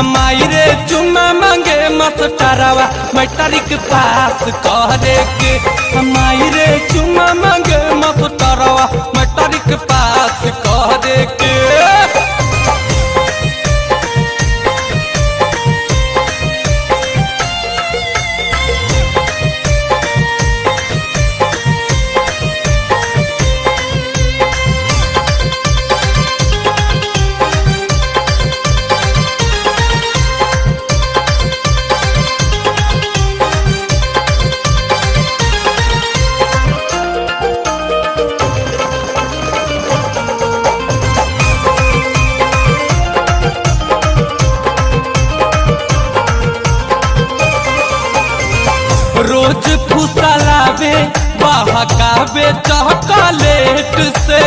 माई रे चुम्मा मांगे मास्टरवा मैट्रिक पास करे के। माई रे चुम्मा मांगे मास्टरवा मैट्रिक पास करे के। रोज फुसलावे बहकावे चॉकलेट से,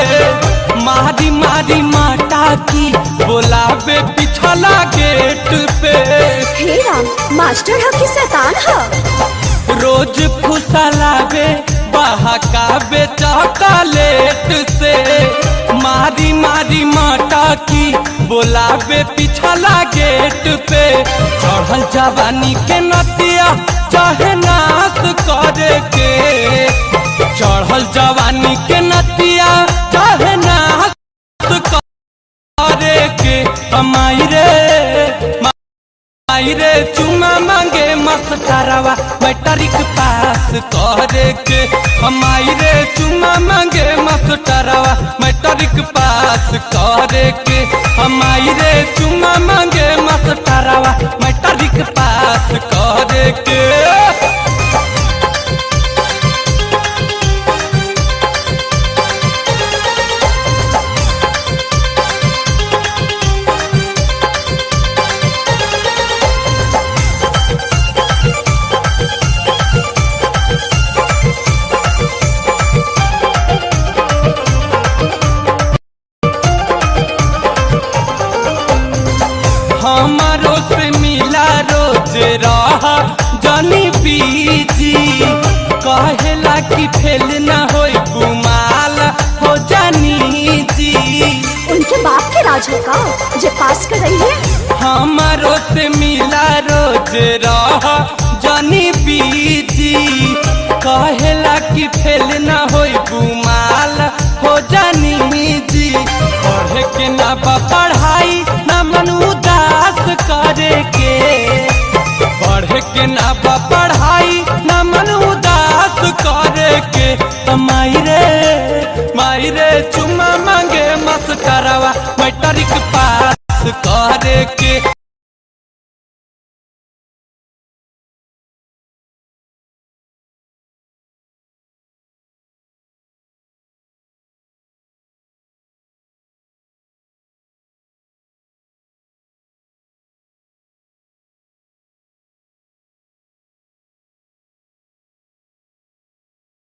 मारी मारी माटा की बोलावे पिछला गेट पे। हे राम, मास्टर है कि शैतान है? रोज फुसलावे बहकावे चॉकलेट से, मारी मारी माटा की बोलावे पिछला गेट पे। चढ़ल जवानी के नतिया चाहे नाश करे के, चढ़ल जवानी के नतिया चाहे नाश करे के। माई रे चुम्मा मांगे मास्टरवा मैट्रिक पास करे के। माई रे चुम्मा मांगे मास्टरवा मैट्रिक पास करे के। माई रे चुम्मा मांगे मास्टरवा मैट्रिक पास करे के। हमारो से मिला रोज रहा जानी बीजी, कहेला कि फेल न होई गुमाल हो जानी जी। उनके बाप के राज है का जे पास कर रही है? हमारो से मिला रोज रहा जानी बीजी, कहेला कि फेल न होई गुमाल हो जानी जी। पढ़े के ना पढ़ाई ना मन उदास करे के, पढ़े के ना पढ़ाई ना मन उदास करे के। माई रे चुम्मा मांगे मास्टरवा मैट्रिक पास करे के।